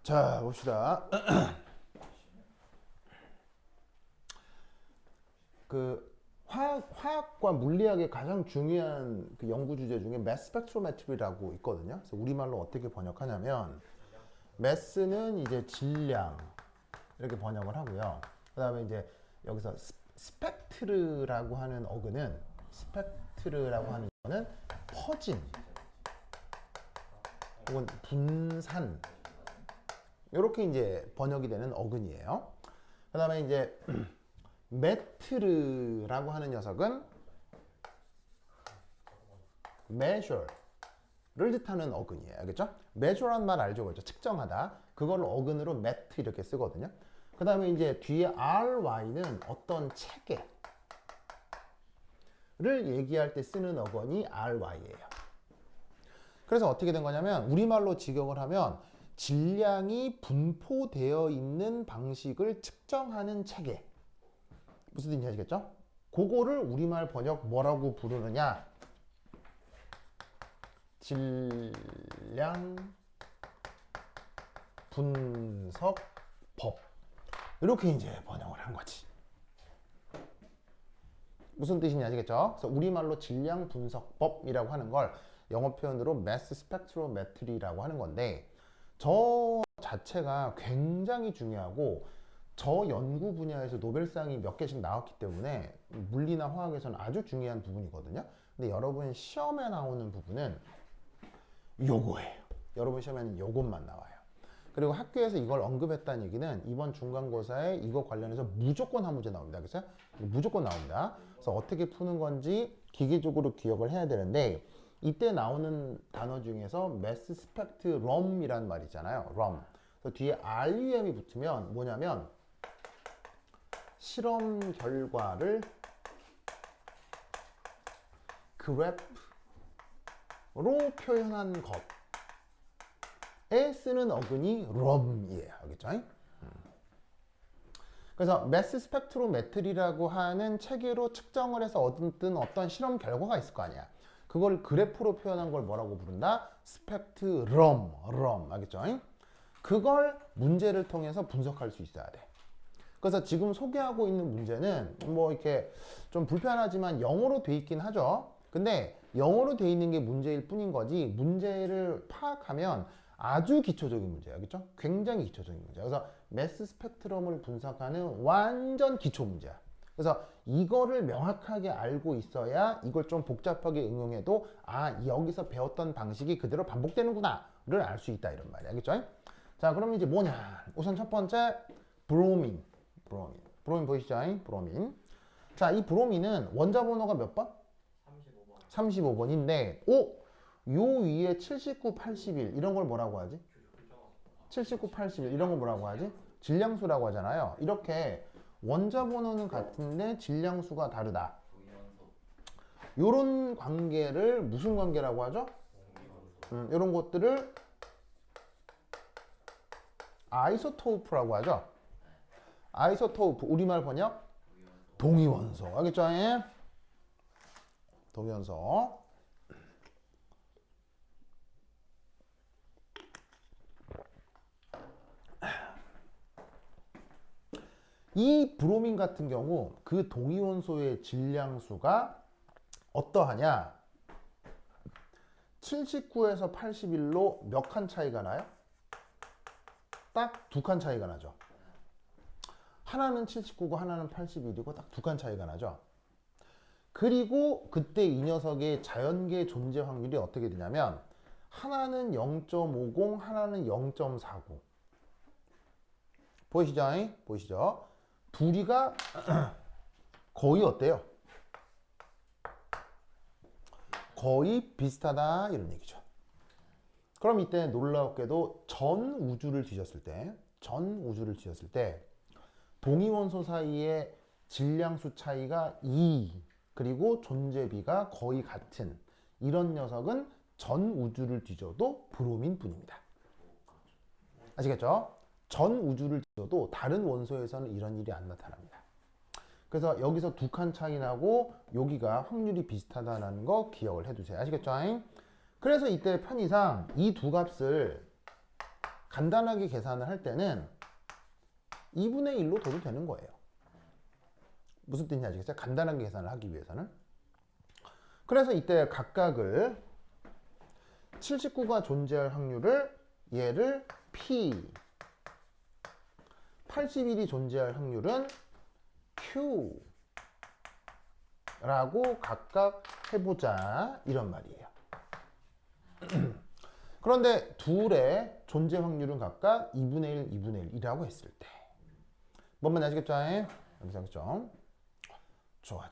자, 봅시다. 그 화학과 물리학의 가장 중요한 그 연구 주제 중에 매스 스펙트로메트리라고 있거든요. 그래서 우리말로 어떻게 번역하냐면 매스는 이제 질량 이렇게 번역을 하고요. 그다음에 이제 여기서 스펙트르라고 하는 어근은 스펙트르라고 하는 거는 퍼짐 혹은 분산 이렇게 이제 번역이 되는 어근이에요. 그다음에 이제 메트르라고 하는 녀석은 measure를 뜻하는 어근이에요. 알겠죠? measure란 말 알죠? 그렇죠? 측정하다. 그걸 어근으로 메트 이렇게 쓰거든요. 그 다음에 이제 뒤에 ry는 어떤 체계를 얘기할 때 쓰는 어근이 ry예요. 그래서 어떻게 된 거냐면 우리말로 직역을 하면 질량이 분포되어 있는 방식을 측정하는 체계. 무슨 뜻인지 아시겠죠? 그거를 우리말 번역 뭐라고 부르느냐? 질량 분석법. 이렇게 이제 번역을 한 거지. 무슨 뜻인지 아시겠죠? 그래서 우리말로 질량 분석법이라고 하는 걸 영어 표현으로 매스 스펙트로메트리라고 하는 건데 저 자체가 굉장히 중요하고 저 연구 분야에서 노벨상이 몇 개씩 나왔기 때문에 물리나 화학에서는 아주 중요한 부분이거든요. 근데 여러분 시험에 나오는 부분은 요거예요. 여러분 시험에는 요것만 나와요. 그리고 학교에서 이걸 언급했다는 얘기는 이번 중간고사에 이거 관련해서 무조건 한 문제 나옵니다. 그래서 무조건 나옵니다. 그래서 어떻게 푸는 건지 기계적으로 기억을 해야 되는데 이때 나오는 단어 중에서 매스 스펙트럼이라는 말이 있잖아요. 럼. 그래서 뒤에 RUM이 붙으면 뭐냐면 실험 결과를 그래프로 표현한 것에 쓰는 어근이 럼이에요. 알겠죠? 그래서 매스 스펙트로메트리라고 하는 체계로 측정을 해서 얻은 어떤 실험 결과가 있을 거 아니야. 그걸 그래프로 표현한 걸 뭐라고 부른다? 스펙트럼, 알겠죠? 그걸 문제를 통해서 분석할 수 있어야 돼. 그래서 지금 소개하고 있는 문제는 뭐 이렇게 좀 불편하지만 영어로 돼 있긴 하죠. 근데 영어로 돼 있는 게 문제일 뿐인 거지 문제를 파악하면 아주 기초적인 문제야. 그렇죠? 굉장히 기초적인 문제야. 그래서 매스 스펙트럼을 분석하는 완전 기초 문제야. 그래서 이거를 명확하게 알고 있어야 이걸 좀 복잡하게 응용해도 아 여기서 배웠던 방식이 그대로 반복되는구나를 알 수 있다 이런 말이야. 알겠죠? 자 그럼 이제 뭐냐 우선 첫 번째 브로민 보이시죠? 브로민. 자, 이 브로민은 원자 번호가 몇 번? 35번. 35번인데, 요 위에 79, 81 이런 걸 뭐라고 하지? 79, 81 이런 걸 뭐라고 하지? 질량수라고 하잖아요. 이렇게 원자 번호는 같은데 질량수가 다르다. 요런 관계를 무슨 관계라고 하죠? 요런 것들을 아이소토프라고 하죠. 아이소토프 우리말 번역 동위원소 알겠죠? 동위원소. 이 브로민 같은 경우 그 동위원소의 질량수가 어떠하냐? 79에서 81로 몇 칸 차이가 나요? 딱 2칸 차이가 나죠. 하나는 79고 하나는 81이고 딱 2칸 차이가 나죠. 그리고 그때 이 녀석의 자연계 존재 확률이 어떻게 되냐면 하나는 0.50 하나는 0.49 보이시죠? 보이시죠? 둘이가 거의 어때요? 거의 비슷하다 이런 얘기죠. 그럼 이때 놀랍게도 전 우주를 뒤졌을 때 동위원소 사이의 질량수 차이가 2 그리고 존재비가 거의 같은 이런 녀석은 전 우주를 뒤져도 브로민 뿐입니다. 아시겠죠? 전 우주를 뒤져도 다른 원소에서는 이런 일이 안 나타납니다. 그래서 여기서 2칸 차이 나고 여기가 확률이 비슷하다는 거 기억을 해두세요. 아시겠죠? 그래서 이때 편의상 이 두 값을 간단하게 계산을 할 때는 2분의 1로 둬도 되는 거예요. 무슨 뜻인지 아시겠어요? 간단하게 계산을 하기 위해서는. 그래서 이때 각각을 79가 존재할 확률을 얘를 P, 81이 존재할 확률은 Q 라고 각각 해보자 이런 말이에요. 그런데 둘의 존재 확률은 각각 2분의 1, 2분의 1이라고 했을 때 뭔 아시겠죠? 여기서 알겠죠? 좋아.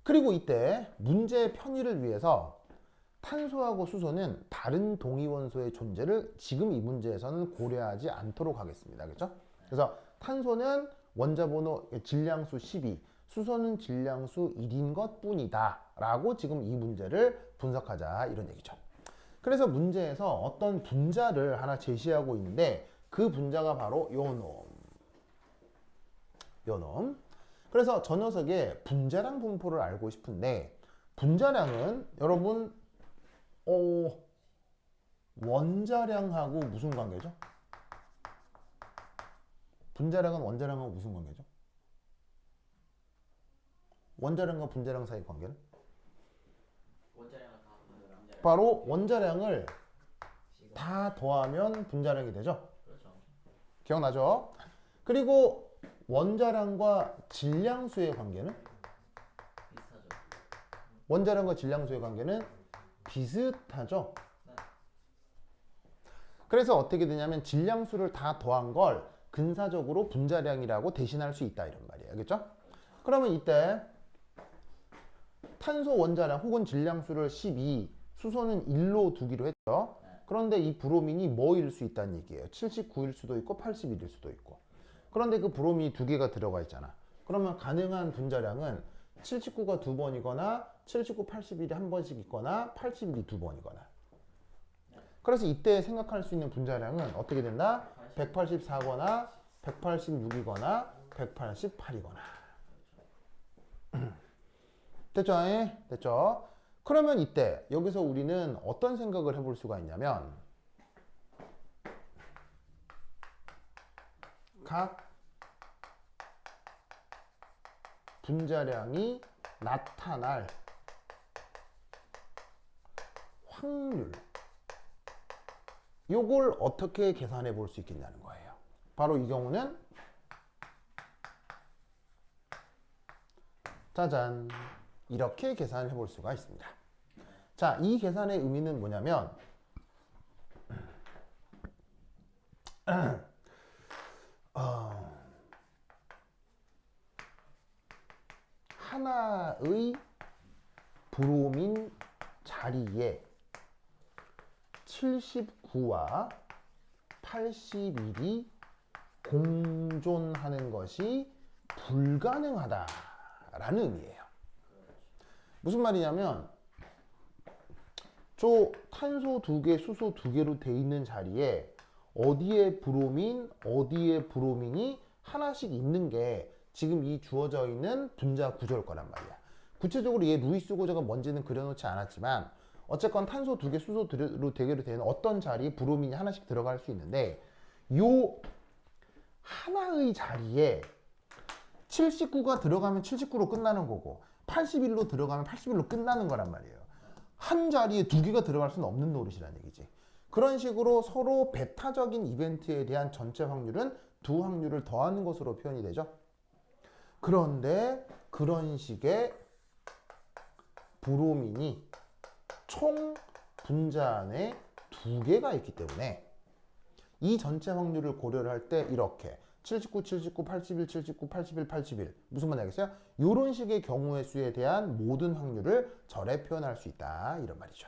그리고 이때 문제의 편의를 위해서 탄소하고 수소는 다른 동위원소의 존재를 지금 이 문제에서는 고려하지 않도록 하겠습니다. 그렇죠? 그래서 탄소는 원자번호 질량수 12, 수소는 질량수 1인 것 뿐이다 라고 지금 이 문제를 분석하자 이런 얘기죠. 그래서 문제에서 어떤 분자를 하나 제시하고 있는데 그 분자가 바로 요 놈. 그래서 저 녀석의 분자량 분포를 알고 싶은데 원자량은 여러분 원자량하고 무슨 관계죠? 분자량은 원자량하고 무슨 관계죠? 원자량과 분자량 사이 관계는? 바로 원자량을 다 더하면 분자량이 되죠? 기억나죠? 그리고 원자량과 질량수의 관계는? 원자량과 질량수의 관계는 비슷하죠? 그래서 어떻게 되냐면 질량수를 다 더한 걸 근사적으로 분자량이라고 대신할 수 있다 이런 말이에요. 알겠죠? 그러면 이때 탄소 원자량 혹은 질량수를 12, 수소는 1로 두기로 했죠. 그런데 이 브로민이 뭐일 수 있다는 얘기예요. 79일 수도 있고 81일 수도 있고. 그런데 그 브로민이 두 개가 들어가 있잖아. 그러면 가능한 분자량은 79가 두 번이거나 79, 81이 한 번씩 있거나 81이 두 번이거나. 그래서 이때 생각할 수 있는 분자량은 어떻게 된다? 184거나 186이거나 188이거나. 됐죠? 됐죠? 그러면 이때 여기서 우리는 어떤 생각을 해볼 수가 있냐면 각 분자량이 나타날 확률 요걸 어떻게 계산해 볼 수 있겠냐는 거예요. 바로 이 경우는 짜잔 이렇게 계산을 해볼 수가 있습니다. 자, 이 계산의 의미는 뭐냐면 하나의 브로민 자리에 79와 81이 공존하는 것이 불가능하다라는 의미예요. 무슨 말이냐면 저 탄소 2개, 수소 2개로 돼 있는 자리에 어디에 브로민, 어디에 브로민이 하나씩 있는 게 지금 이 주어져 있는 분자 구조일 거란 말이야. 구체적으로 얘 루이스 구조가 뭔지는 그려놓지 않았지만 어쨌건 탄소 2개, 수소 2개로 되는 어떤 자리에 브로민이 하나씩 들어갈 수 있는데 요 하나의 자리에 79가 들어가면 79로 끝나는 거고 81로 들어가면 81로 끝나는 거란 말이에요. 한 자리에 두 개가 들어갈 수는 없는 노릇이라는 얘기지. 그런 식으로 서로 베타적인 이벤트에 대한 전체 확률은 두 확률을 더하는 것으로 표현이 되죠. 그런데 그런 식의 브로민이 총 분자 안에 두 개가 있기 때문에 이 전체 확률을 고려를 할 때 이렇게 79, 79, 81, 79, 81, 81 무슨 말인지 알겠어요? 이런 식의 경우의 수에 대한 모든 확률을 절에 표현할 수 있다 이런 말이죠.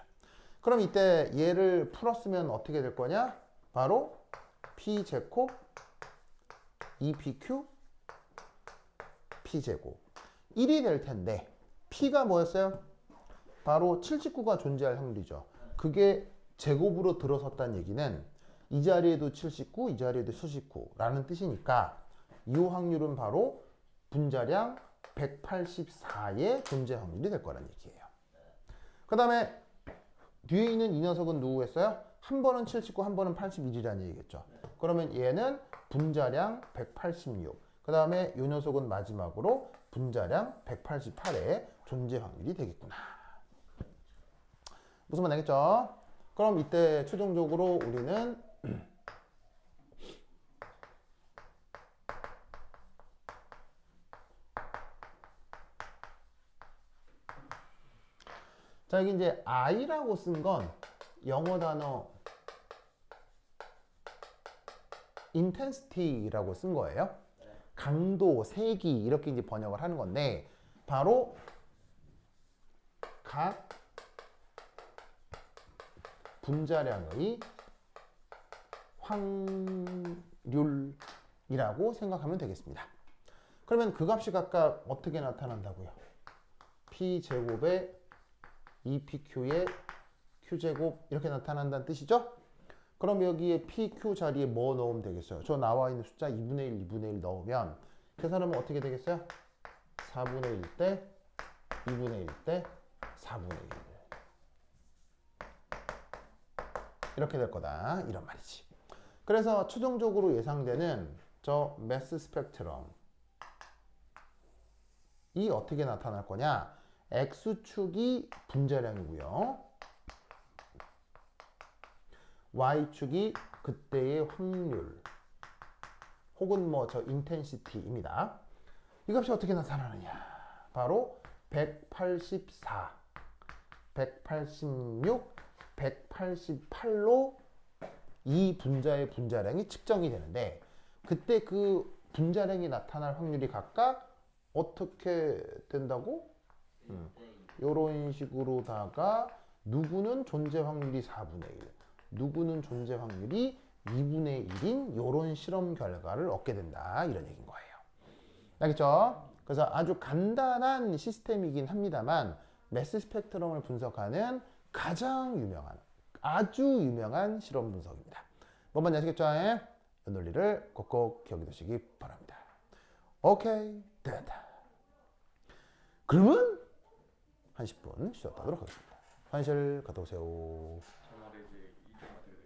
그럼 이때 얘를 풀었으면 어떻게 될 거냐? 바로 P제곱 EPQ P제곱 1이 될 텐데 P가 뭐였어요? 바로 79가 존재할 확률이죠. 그게 제곱으로 들어섰다는 얘기는 이 자리에도 79, 이 자리에도 79라는 뜻이니까 이 확률은 바로 분자량 184의 존재 확률이 될 거란 얘기예요. 그 다음에 뒤에 있는 이 녀석은 누구겠어요? 한 번은 79, 한 번은 81이라는 얘기겠죠. 그러면 얘는 분자량 186. 그 다음에 이 녀석은 마지막으로 분자량 188의 존재 확률이 되겠구나. 무슨 말 되겠죠? 그럼 이때 최종적으로 우리는 자, 여기 이제 I라고 쓴 건 영어 단어 intensity라고 쓴 거예요. 강도, 세기 이렇게 이제 번역을 하는 건데 바로 각 분자량의 확률이라고 생각하면 되겠습니다. 그러면 그 값이 각각 어떻게 나타난다고요? P제곱에 2PQ의 Q제곱 이렇게 나타난다는 뜻이죠? 그럼 여기에 PQ 자리에 뭐 넣으면 되겠어요? 저 나와 있는 숫자 2분의 1, 2분의 1 넣으면 계산하면 어떻게 되겠어요? 4분의 1 대 2분의 1 대 4분의 1 이렇게 될 거다 이런 말이지. 그래서 최종적으로 예상되는 저 매스 스펙트럼 이 어떻게 나타날 거냐? X축이 분자량이고요. Y축이 그때의 확률 혹은 뭐 저 인텐시티입니다. 이 값이 어떻게 나타나느냐? 바로 184, 186, 188로 이 분자의 분자량이 측정이 되는데 그때 그 분자량이 나타날 확률이 각각 어떻게 된다고? 이런 식으로다가 누구는 존재 확률이 4분의 1, 누구는 존재 확률이 2분의 1인 이런 실험 결과를 얻게 된다 이런 얘기인 거예요. 알겠죠? 그래서 아주 간단한 시스템이긴 합니다만 매스 스펙트럼을 분석하는 가장 유명한 아주 유명한 실험 분석입니다. 뭔 말인지 아시겠죠? 이 논리를 꼭꼭 기억해 두시기 바랍니다. 오케이, 됐다. 그러면 한 10분 쉬었다 하도록 하겠습니다. 화장실 갔다 오세요. 전화를 이제 이때만 드려야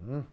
될까요?